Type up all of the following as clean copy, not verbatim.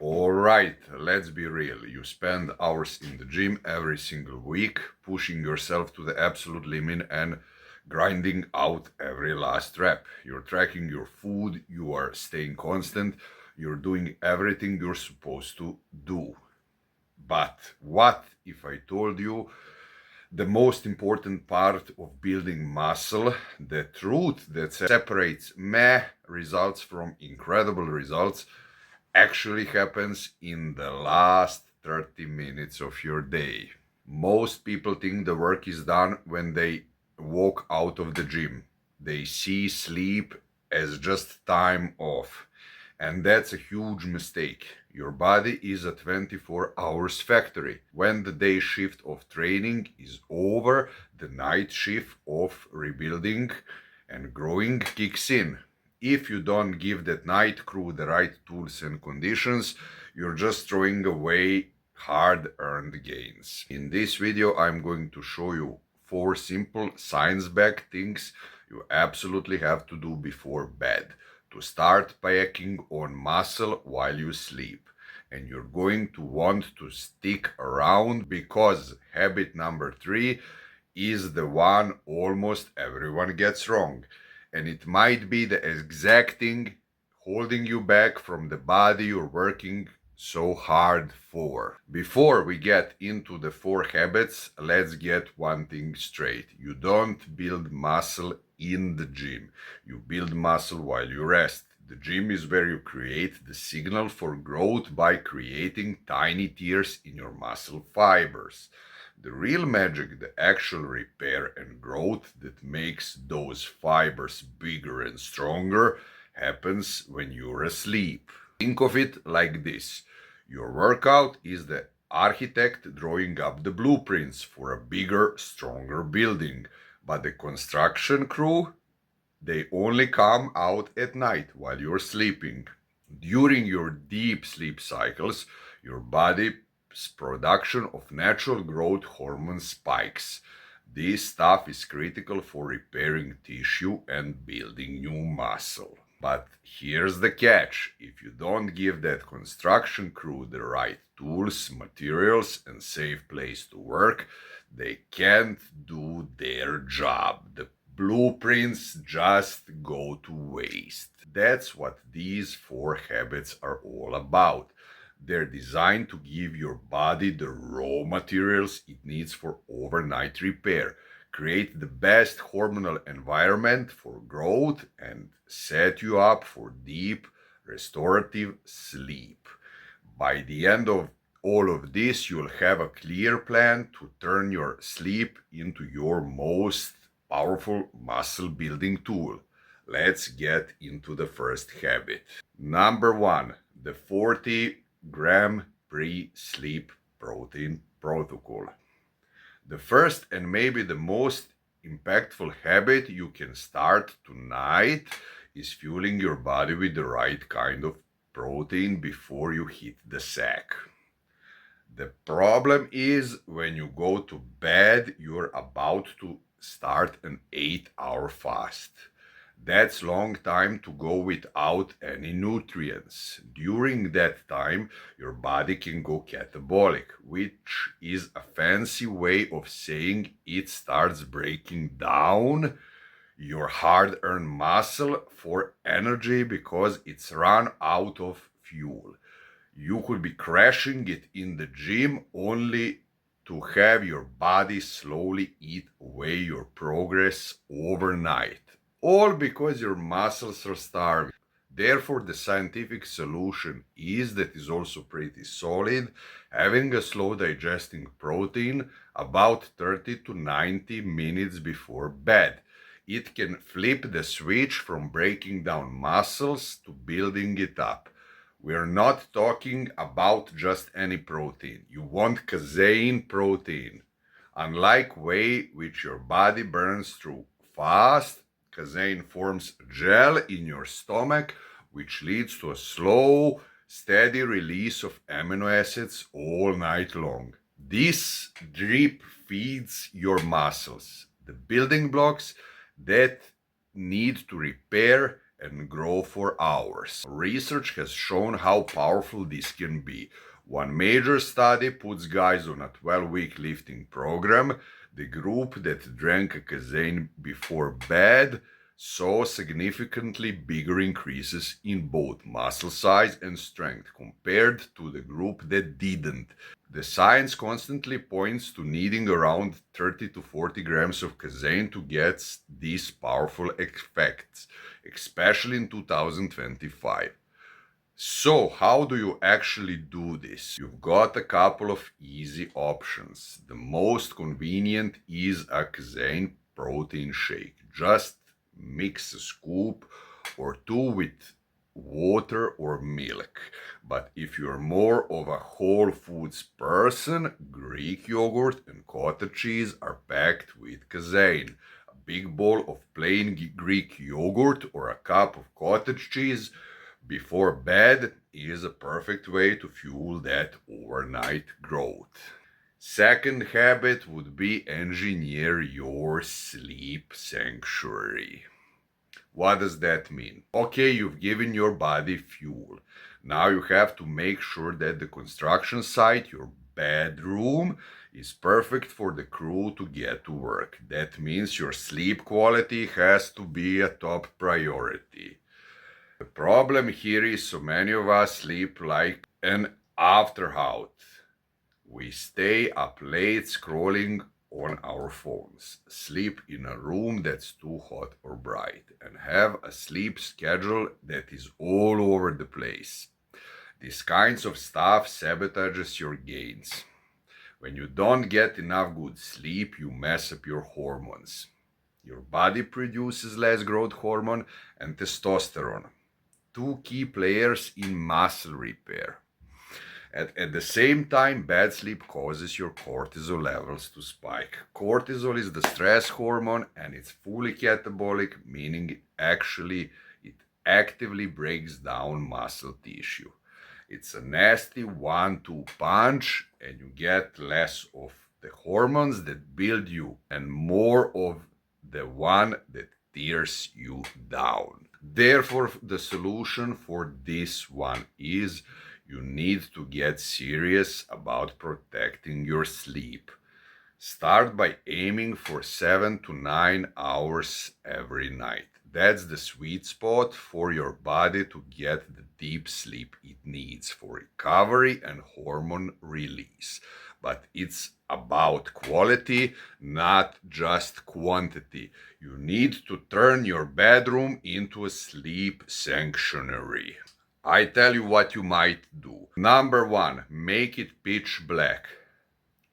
Alright, let's be real. You spend hours in the gym every single week, pushing yourself to the absolute limit and grinding out every last rep. You're tracking your food, you are staying constant, you're doing everything you're supposed to do. But what if I told you the most important part of building muscle, the truth that separates meh results from incredible results, actually happens in the last 30 minutes of your day? Most people think the work is done when they walk out of the gym. They see sleep as just time off. And that's a huge mistake. Your body is a 24 hours factory. When the day shift of training is over, the night shift of rebuilding and growing kicks in. If you don't give that night crew the right tools and conditions, you're just throwing away hard-earned gains. In this video, I'm going to show you 4 simple science-backed things you absolutely have to do before bed to start packing on muscle while you sleep. And you're going to want to stick around because habit number 3 is the one almost everyone gets wrong. And it might be the exact thing holding you back from the body you're working so hard for. Before we get into the 4 habits, let's get one thing straight. You don't build muscle in the gym. You build muscle while you rest. The gym is where you create the signal for growth by creating tiny tears in your muscle fibers. The real magic, the actual repair and growth that makes those fibers bigger and stronger, happens when you're asleep. Think of it like this. Your workout is the architect drawing up the blueprints for a bigger, stronger building. But the construction crew, they only come out at night while you're sleeping. During your deep sleep cycles, your body's production of natural growth hormone spikes. This stuff is critical for repairing tissue and building new muscle. But here's the catch. If you don't give that construction crew the right tools, materials, and safe place to work, they can't do their job. The blueprints just go to waste. That's what these 4 habits are all about. They're designed to give your body the raw materials it needs for overnight repair, create the best hormonal environment for growth, and set you up for deep, restorative sleep. By the end of all of this, you'll have a clear plan to turn your sleep into your most powerful muscle building tool. Let's get into the first habit. Number 1, the 40-gram pre-sleep protein protocol. The first and maybe the most impactful habit you can start tonight is fueling your body with the right kind of protein before you hit the sack. The problem is when you go to bed, you're about to start an 8-hour fast. That's long time to go without any nutrients. During that time, your body can go catabolic, which is a fancy way of saying it starts breaking down your hard-earned muscle for energy because it's run out of fuel. You could be crashing it in the gym only to have your body slowly eat away your progress overnight. All because your muscles are starving. Therefore, the scientific solution that is also pretty solid, having a slow digesting protein about 30 to 90 minutes before bed. It can flip the switch from breaking down muscles to building it up. We're not talking about just any protein. You want casein protein. Unlike whey, which your body burns through fast, casein forms gel in your stomach, which leads to a slow, steady release of amino acids all night long. This drip feeds your muscles, the building blocks that need to repair and grow for hours. Research has shown how powerful this can be. One major study puts guys on a 12-week lifting program. The group that drank casein before bed saw significantly bigger increases in both muscle size and strength compared to the group that didn't. The science constantly points to needing around 30 to 40 grams of casein to get these powerful effects, especially in 2025. So, how do you actually do this? You've got a couple of easy options. The most convenient is a casein protein shake. Just mix a scoop or two with water or milk. But if you're more of a whole foods person, Greek yogurt and cottage cheese are packed with casein. A big bowl of plain Greek yogurt or a cup of cottage cheese before bed is a perfect way to fuel that overnight growth. Second habit would be engineer your sleep sanctuary. What does that mean? Okay, you've given your body fuel. Now you have to make sure that the construction site, your bedroom, is perfect for the crew to get to work. That means your sleep quality has to be a top priority. The problem here is so many of us sleep like an afterthought. We stay up late scrolling on our phones, sleep in a room that's too hot or bright, and have a sleep schedule that is all over the place. These kinds of stuff sabotages your gains. When you don't get enough good sleep, you mess up your hormones. Your body produces less growth hormone and testosterone, two key players in muscle repair. At the same time, bad sleep causes your cortisol levels to spike. Cortisol is the stress hormone and it's fully catabolic, meaning it actively breaks down muscle tissue. It's a nasty 1-2 punch, and you get less of the hormones that build you and more of the one that tears you down. Therefore, the solution for this one is you need to get serious about protecting your sleep. Start by aiming for 7 to 9 hours every night. That's the sweet spot for your body to get the deep sleep it needs for recovery and hormone release. But it's about quality, not just quantity. You need to turn your bedroom into a sleep sanctuary. I tell you what you might do. Number one, make it pitch black.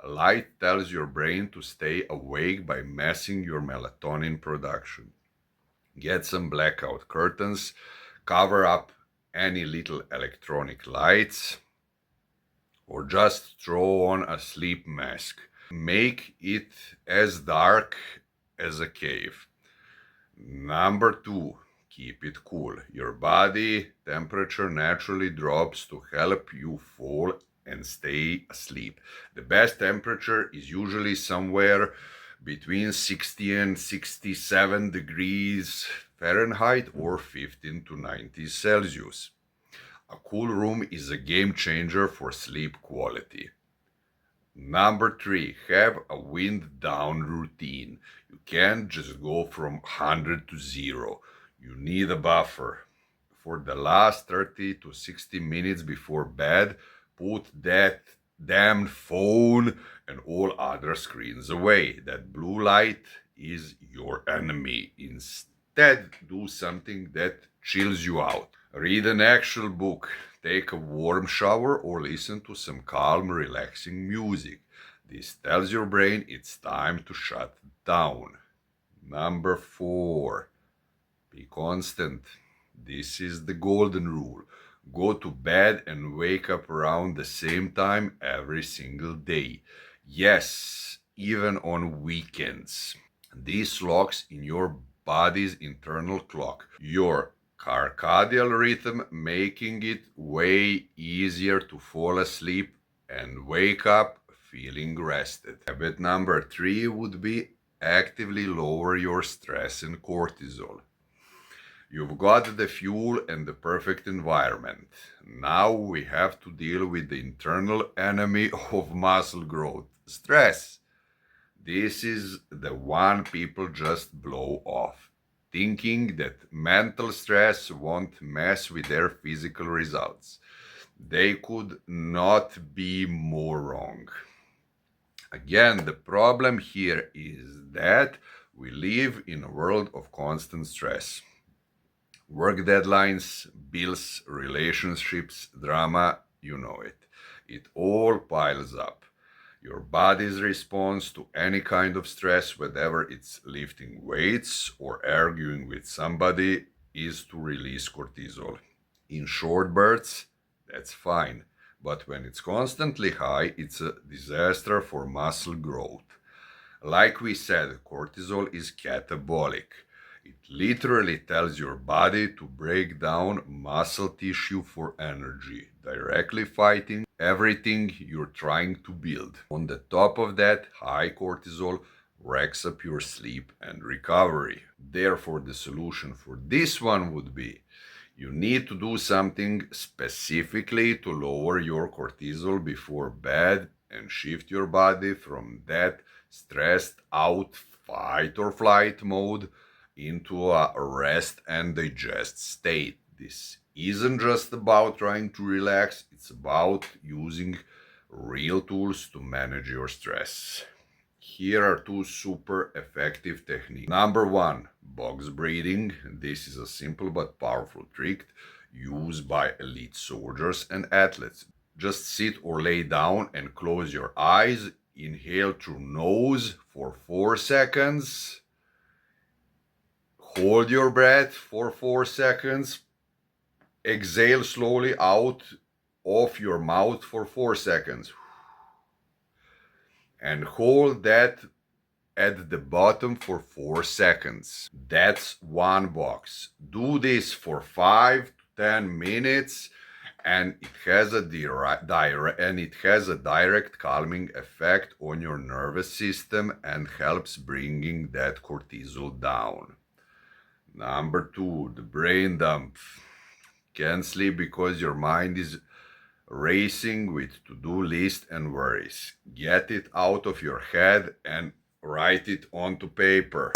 Light tells your brain to stay awake by messing your melatonin production. Get some blackout curtains, cover up any little electronic lights, or just throw on a sleep mask. Make it as dark as a cave. Number two, keep it cool. Your body temperature naturally drops to help you fall and stay asleep. The best temperature is usually somewhere between 60 and 67 degrees Fahrenheit or 15 to 90 Celsius. A cool room is a game changer for sleep quality. Number three, have a wind down routine. You can't just go from 100 to 0. You need a buffer. For the last 30 to 60 minutes before bed, put that damn phone and all other screens away. That blue light is your enemy. Instead, do something that chills you out. Read an actual book, take a warm shower, or listen to some calm, relaxing music. This tells your brain it's time to shut down. Number four, be constant. This is the golden rule. Go to bed and wake up around the same time every single day. Yes, even on weekends. This locks in your body's internal clock, your circadian rhythm, making it way easier to fall asleep and wake up feeling rested. Habit number three would be actively lower your stress and cortisol. You've got the fuel and the perfect environment. Now we have to deal with the internal enemy of muscle growth, stress. This is the one people just blow off, thinking that mental stress won't mess with their physical results. They could not be more wrong. Again, the problem here is that we live in a world of constant stress. Work deadlines, bills, relationships, drama, you know it. It all piles up. Your body's response to any kind of stress, whether it's lifting weights or arguing with somebody, is to release cortisol. In short bursts, that's fine. But when it's constantly high, it's a disaster for muscle growth. Like we said, cortisol is catabolic. It literally tells your body to break down muscle tissue for energy, directly fighting everything you're trying to build. On the top of that, high cortisol wrecks up your sleep and recovery. Therefore, the solution for this one would be you need to do something specifically to lower your cortisol before bed and shift your body from that stressed out fight or flight mode into a rest and digest state. This isn't just about trying to relax, it's about using real tools to manage your stress. Here are two super effective techniques. Number one, box breathing. This is a simple but powerful trick used by elite soldiers and athletes. Just sit or lay down and close your eyes. Inhale through nose for 4 seconds. Hold your breath for 4 seconds. Exhale slowly out of your mouth for 4 seconds. And hold that at the bottom for 4 seconds. That's one box. Do this for 5 to 10 minutes and it has a direct calming effect on your nervous system and helps bringing that cortisol down. Number two, the brain dump. Can't sleep because your mind is racing with to-do list and worries. Get it out of your head and write it onto paper.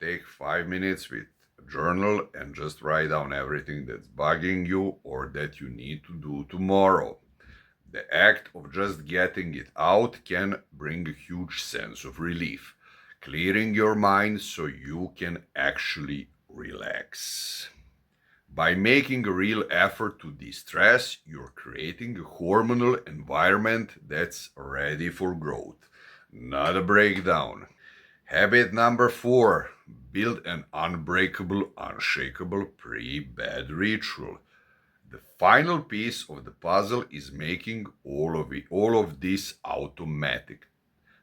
Take 5 minutes with a journal and just write down everything that's bugging you or that you need to do tomorrow. The act of just getting it out can bring a huge sense of relief, clearing your mind so you can actually relax. By making a real effort to de-stress, you're creating a hormonal environment that's ready for growth, not a breakdown. Habit number 4, build an unbreakable, unshakable pre-bed ritual. The final piece of the puzzle is making all of this automatic.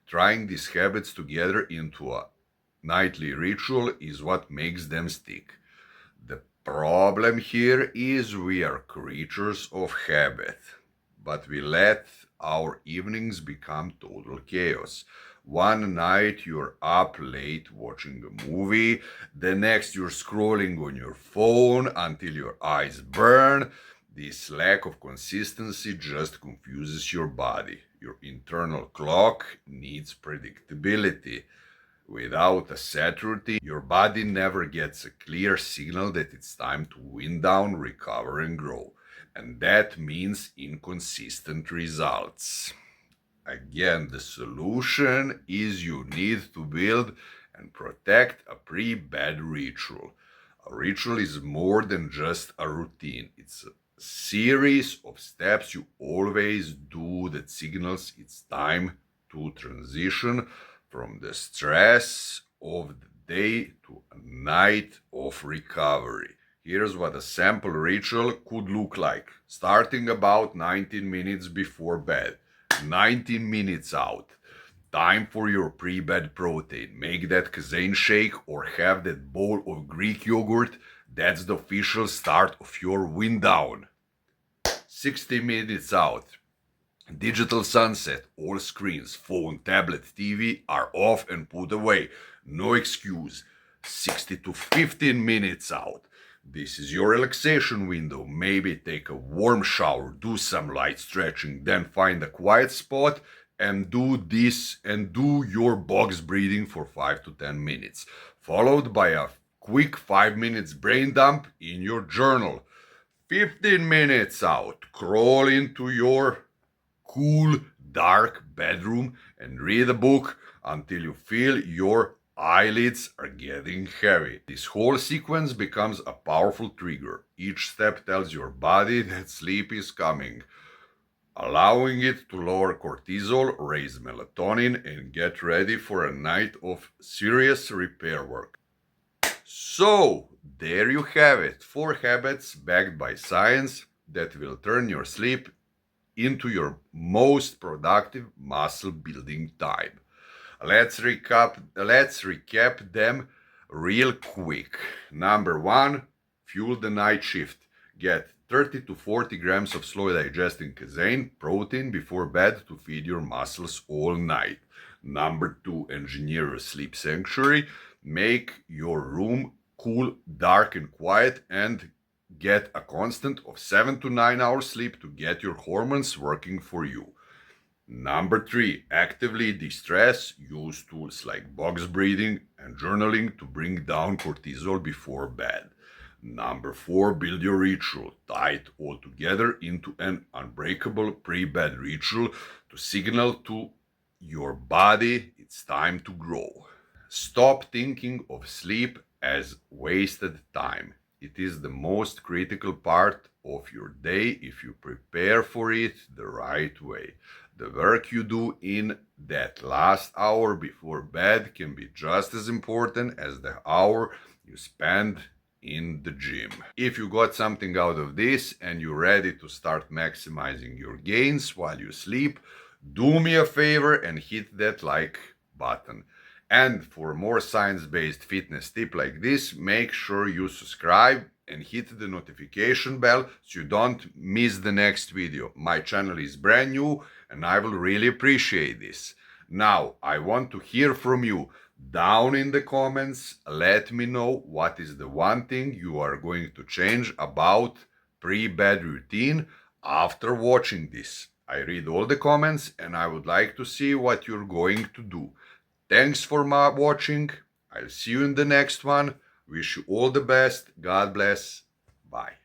Trying these habits together into a nightly ritual is what makes them stick. The problem here is we are creatures of habit, but we let our evenings become total chaos. One night you're up late watching a movie, the next you're scrolling on your phone until your eyes burn. This lack of consistency just confuses your body. Your internal clock needs predictability. Without a set routine, your body never gets a clear signal that it's time to wind down, recover, and grow. And that means inconsistent results. Again, the solution is you need to build and protect a pre-bed ritual. A ritual is more than just a routine. It's a series of steps you always do that signals it's time to transition from the stress of the day to a night of recovery. Here's what a sample ritual could look like. Starting about 19 minutes before bed. 19 minutes out. Time for your pre-bed protein. Make that casein shake or have that bowl of Greek yogurt. That's the official start of your wind down. 60 minutes out. Digital sunset. All screens, phone, tablet, TV are off and put away. No excuse. 60 to 15 minutes out. This is your relaxation window. Maybe take a warm shower, do some light stretching, then find a quiet spot and do this and do your box breathing for 5 to 10 minutes, followed by a quick 5 minutes brain dump in your journal. 15 minutes out, crawl into your cool, dark bedroom and read a book until you feel your eyelids are getting heavy. This whole sequence becomes a powerful trigger. Each step tells your body that sleep is coming, allowing it to lower cortisol, raise melatonin, and get ready for a night of serious repair work. So, there you have it. 4 habits backed by science that will turn your sleep into your most productive muscle building time. Let's recap them real quick. Number 1, fuel the night shift. Get 30 to 40 grams of slow digesting casein protein before bed to feed your muscles all night. Number 2, engineer a sleep sanctuary. Make your room cool, dark, and quiet, and get a constant of 7 to 9 hours sleep to get your hormones working for you. Number 3, actively de-stress. Use tools like box breathing and journaling to bring down cortisol before bed. Number 4, build your ritual. Tie it all together into an unbreakable pre-bed ritual to signal to your body it's time to grow. Stop thinking of sleep as wasted time. It is the most critical part of your day if you prepare for it the right way. The work you do in that last hour before bed can be just as important as the hour you spend in the gym. If you got something out of this and you're ready to start maximizing your gains while you sleep, do me a favor and hit that like button. And for more science-based fitness tip like this, make sure you subscribe and hit the notification bell so you don't miss the next video. My channel is brand new and I will really appreciate this. Now, I want to hear from you. Down in the comments, let me know what is the one thing you are going to change about pre-bed routine after watching this. I read all the comments and I would like to see what you're going to do. Thanks for watching. I'll see you in the next one. Wish you all the best. God bless. Bye.